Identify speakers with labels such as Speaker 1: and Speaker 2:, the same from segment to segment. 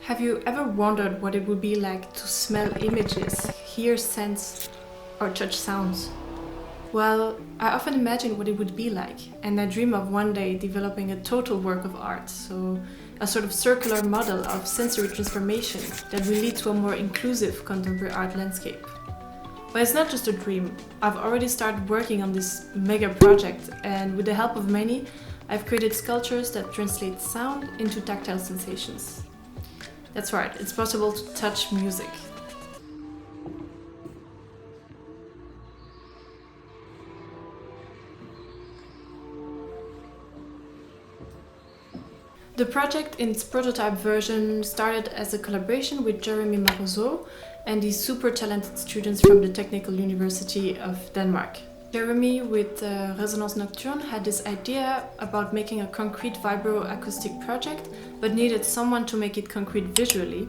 Speaker 1: Have you ever wondered what it would be like to smell images, hear scents, or touch sounds? Well, I often imagine what it would be like, and I dream of one day developing a total work of art, so a sort of circular model of sensory transformation that will lead to a more inclusive contemporary art landscape. But it's not just a dream. I've already started working on this mega project, and with the help of many, I've created sculptures that translate sound into tactile sensations. That's right, it's possible to touch music. The project in its prototype version started as a collaboration with Jeremy Marozeau and these super talented students from the Technical University of Denmark. Jeremy, with Resonance Nocturne, had this idea about making a concrete vibro-acoustic project, but needed someone to make it concrete visually.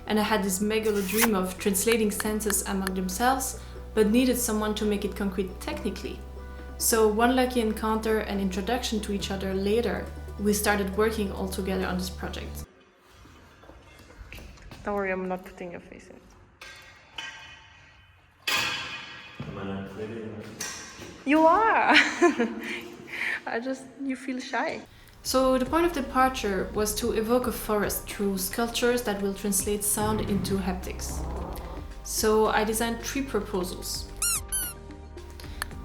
Speaker 1: And I had this megalo dream of translating senses among themselves, but needed someone to make it concrete technically. So one lucky encounter and introduction to each other later, we started working all together on this project. Don't worry, I'm not putting your face in it.
Speaker 2: Am I not clearly?
Speaker 1: You are! You feel shy. So the point of departure was to evoke a forest through sculptures that will translate sound into haptics. So I designed 3 proposals.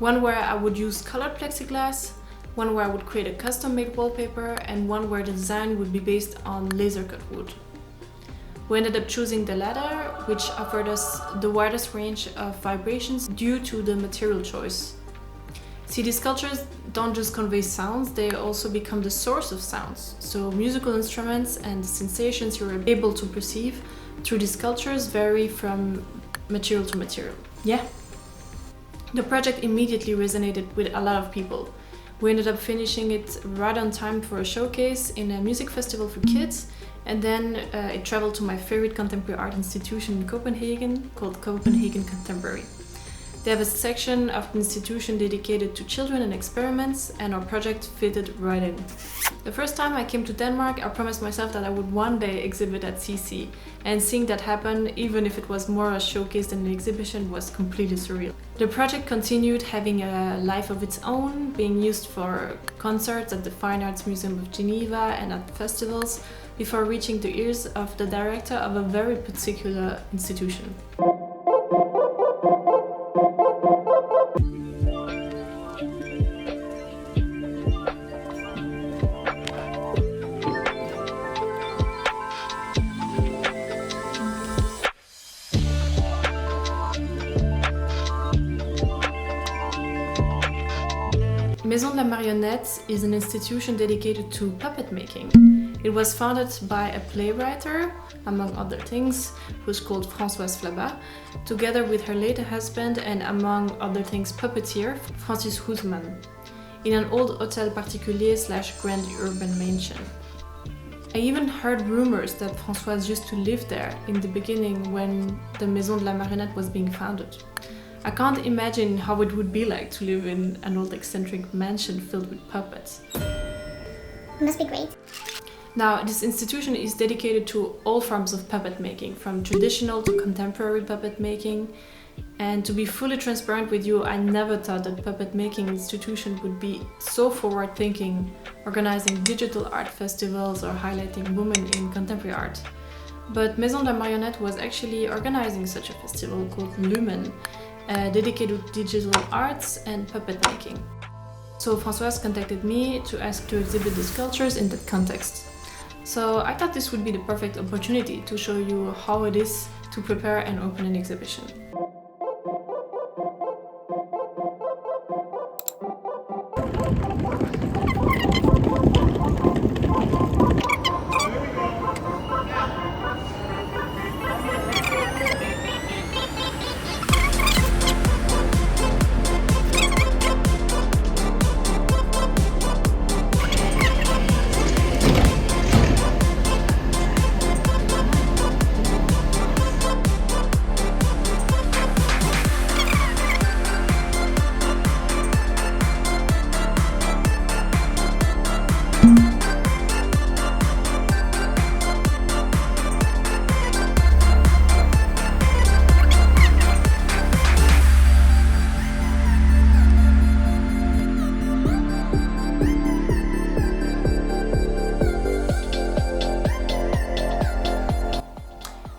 Speaker 1: One where I would use colored plexiglass, one where I would create a custom-made wallpaper, and one where the design would be based on laser-cut wood. We ended up choosing the latter, which offered us the widest range of vibrations due to the material choice. See, these sculptures don't just convey sounds, they also become the source of sounds. So musical instruments and the sensations you're able to perceive through these sculptures vary from material to material. Yeah. The project immediately resonated with a lot of people. We ended up finishing it right on time for a showcase in a music festival for kids, and then it traveled to my favorite contemporary art institution in Copenhagen called Copenhagen Contemporary. They have a section of the institution dedicated to children and experiments, and our project fitted right in. The first time I came to Denmark, I promised myself that I would one day exhibit at CC, and seeing that happen, even if it was more a showcase than an exhibition, was completely surreal. The project continued having a life of its own, being used for concerts at the Fine Arts Museum of Geneva and at festivals, before reaching the ears of the director of a very particular institution. Maison de la Marionnette is an institution dedicated to puppet making. It was founded by a playwright, among other things, who's called Françoise Flabat, together with her late husband and, among other things, puppeteer Francis Houtman, in an old hôtel particulier / grand urban mansion. I even heard rumors that Françoise used to live there in the beginning when the Maison de la Marionnette was being founded. I can't imagine how it would be like to live in an old eccentric mansion filled with puppets.
Speaker 3: It must be great.
Speaker 1: Now, this institution is dedicated to all forms of puppet making, from traditional to contemporary puppet making. And to be fully transparent with you, I never thought that puppet making institution would be so forward-thinking, organizing digital art festivals or highlighting women in contemporary art. But Maison de la Marionnette was actually organizing such a festival called Lumen, dedicated to digital arts and puppet making. So Françoise contacted me to ask to exhibit the sculptures in that context. So I thought this would be the perfect opportunity to show you how it is to prepare and open an exhibition.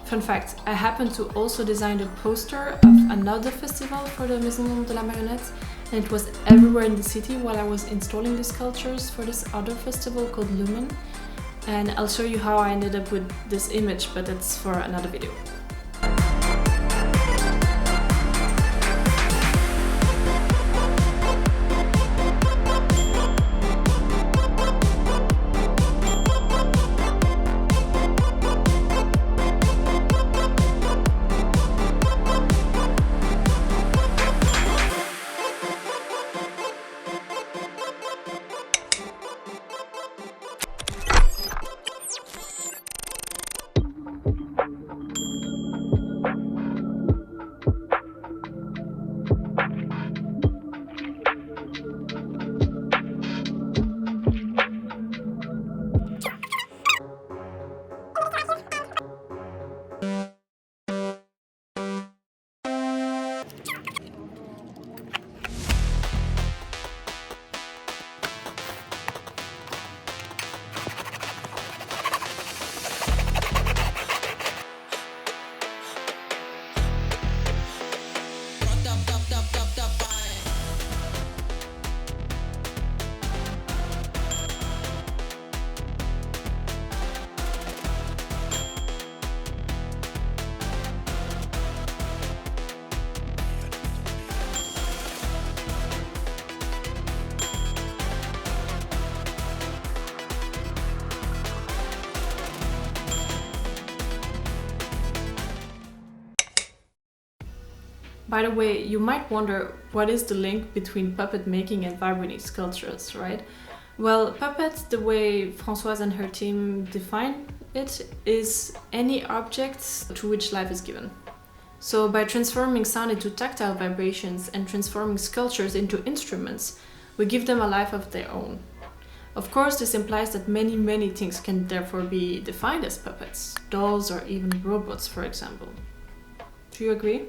Speaker 1: Fun fact, I happened to also design a poster of another festival for the Maison de la Marionnette, and it was everywhere in the city while I was installing the sculptures for this other festival called Lumen. And I'll show you how I ended up with this image, but that's for another video. By the way, you might wonder what is the link between puppet making and vibrating sculptures, right? Well, puppets, the way Françoise and her team define it, is any objects to which life is given. So by transforming sound into tactile vibrations and transforming sculptures into instruments, we give them a life of their own. Of course, this implies that many things can therefore be defined as puppets, dolls or even robots, for example. Do you agree?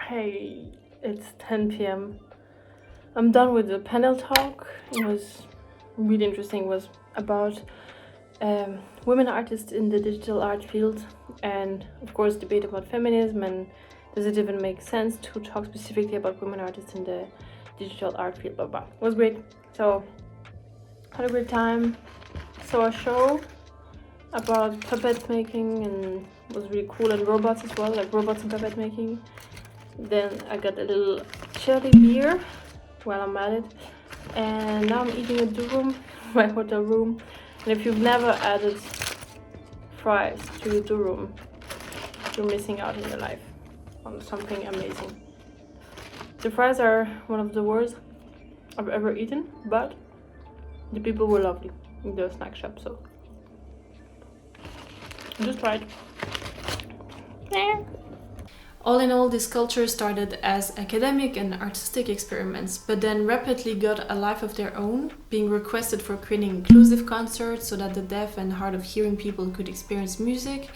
Speaker 1: Hey, it's 10 p.m. I'm done with the panel talk. It was really interesting. It was about women artists in the digital art field, and of course debate about feminism and does it even make sense to talk specifically about women artists in the digital art field, blah blah. It was great. So had a great time. Saw a show about puppet making and it was really cool, and robots as well, like robots and puppet making. Then I got a little chili beer while I'm at it, and now I'm eating a durum, my hotel room. And if you've never added fries to your durum, you're missing out in your life on something amazing. The fries are one of the worst I've ever eaten, but the people were lovely in the snack shop, so just try it. All in all, this culture started as academic and artistic experiments, but then rapidly got a life of their own, being requested for creating inclusive concerts so that the deaf and hard of hearing people could experience music,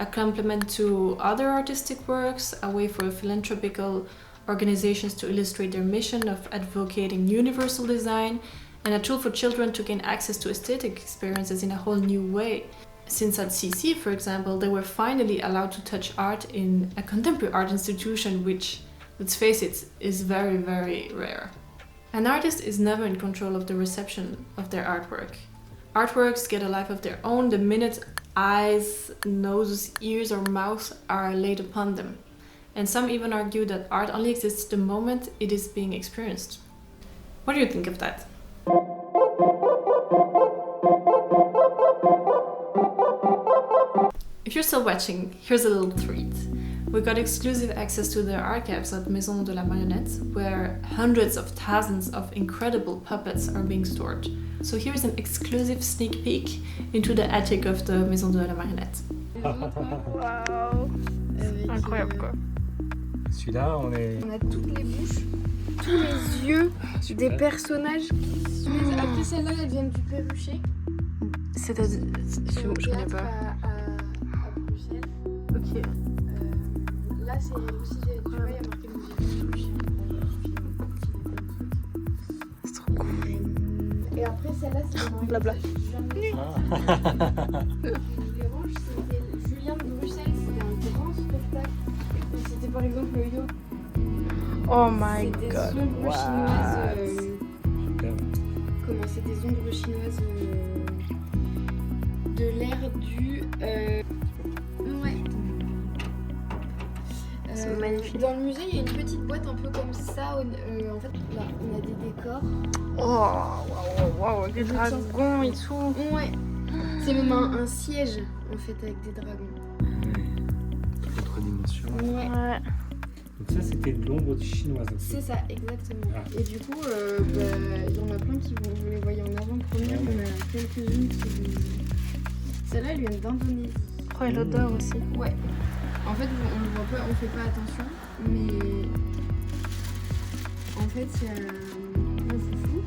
Speaker 1: a complement to other artistic works, a way for philanthropical organizations to illustrate their mission of advocating universal design, and a tool for children to gain access to aesthetic experiences in a whole new way. Since at CC, for example, they were finally allowed to touch art in a contemporary art institution, which, let's face it, is very, very rare. An artist is never in control of the reception of their artwork. Artworks get a life of their own the minute eyes, noses, ears or mouth are laid upon them. And some even argue that art only exists the moment it is being experienced. What do you think of that? If you're still watching, here's a little treat. We got exclusive access to the archives at Maison de la Marionnette, where hundreds of thousands of incredible puppets are being stored. So here's an exclusive sneak peek into the attic of the Maison de la Marionnette.
Speaker 4: Waouh, incroyable quoi.
Speaker 5: Celui-là, on
Speaker 4: a toutes les bouches, tous les yeux des personnages. Après celle-là, elle vient du Péruchet.
Speaker 1: C'est-à-dire, je connais pas.
Speaker 4: À Bruxelles.
Speaker 1: Ok.
Speaker 4: Là, c'est aussi, tu vois, il y a marqué musique.
Speaker 1: C'est trop cool.
Speaker 4: Et après, celle-là, c'est
Speaker 1: blabla.
Speaker 4: Les Ranges, c'était Julien de Bruxelles, c'était un grand spectacle. C'était par exemple le yo.
Speaker 1: Oh my
Speaker 4: god.
Speaker 1: god.
Speaker 4: Des ombres chinoises. Comment c'est des ombres chinoises de l'ère du. Ouais.
Speaker 1: C'est magnifique.
Speaker 4: Dans le musée, il y a une petite boîte un peu comme ça. En fait, là, on a des décors.
Speaker 1: Oh, waouh, des dragons et tout.
Speaker 4: Ouais. C'est même un siège, en fait, avec des dragons.
Speaker 5: Autre dimension.
Speaker 4: Ouais.
Speaker 5: Donc ça, c'était de l'ombre chinoise.
Speaker 4: C'est ça, exactement.
Speaker 5: Ah.
Speaker 4: Et du coup, il y en a plein qui vont, vous les voyez en avant-première, il y en a quelques-unes qui... Celle-là, elle vient d'Indonésie.
Speaker 1: Oh, et l'odeur aussi.
Speaker 4: Ouais. En fait, on le voit pas, on fait pas attention, mais en fait, il y a un foufou.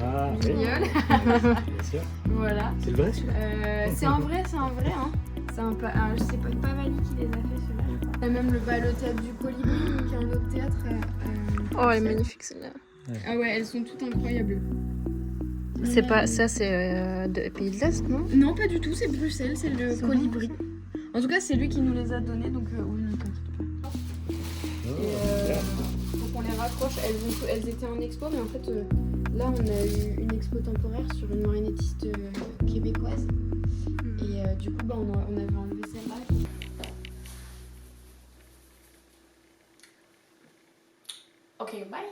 Speaker 5: Ah,
Speaker 4: Génial.
Speaker 5: Bien sûr.
Speaker 4: Voilà.
Speaker 5: C'est le vrai celui-là.
Speaker 4: C'est un vrai, hein. C'est c'est pas Pavali qui les a fait ceux-là. Il y a même le théâtre du Colibri, qui est un autre théâtre.
Speaker 1: Oh, elle est magnifique celle-là.
Speaker 4: Ah ouais, elles sont toutes incroyables.
Speaker 1: C'est pas ça, c'est de Pays de l'Est, non?
Speaker 4: Non, pas du tout, c'est Bruxelles, c'est le Colibri. En tout cas, c'est lui qui nous les a donnés, donc oui, ne t'inquiète pas. Et faut qu'on les raccroche. Elles étaient en expo, mais en fait, là, on a eu une expo temporaire sur une marionnettiste québécoise. Et du coup, on avait enlevé celle-là.
Speaker 1: Ok, bye.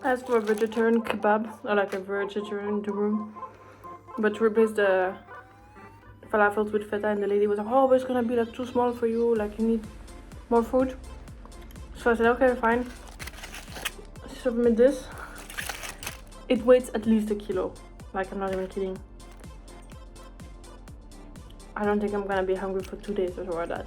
Speaker 1: Ask for a vegetarian kebab, or like a vegetarian durum, but to replace the falafels with feta, and the lady was like, oh, but it's gonna be like too small for you, like you need more food. So I said, okay, fine. She served me this. It weighs at least 1 kilo, like I'm not even kidding. I don't think I'm gonna be hungry for 2 days or so like that.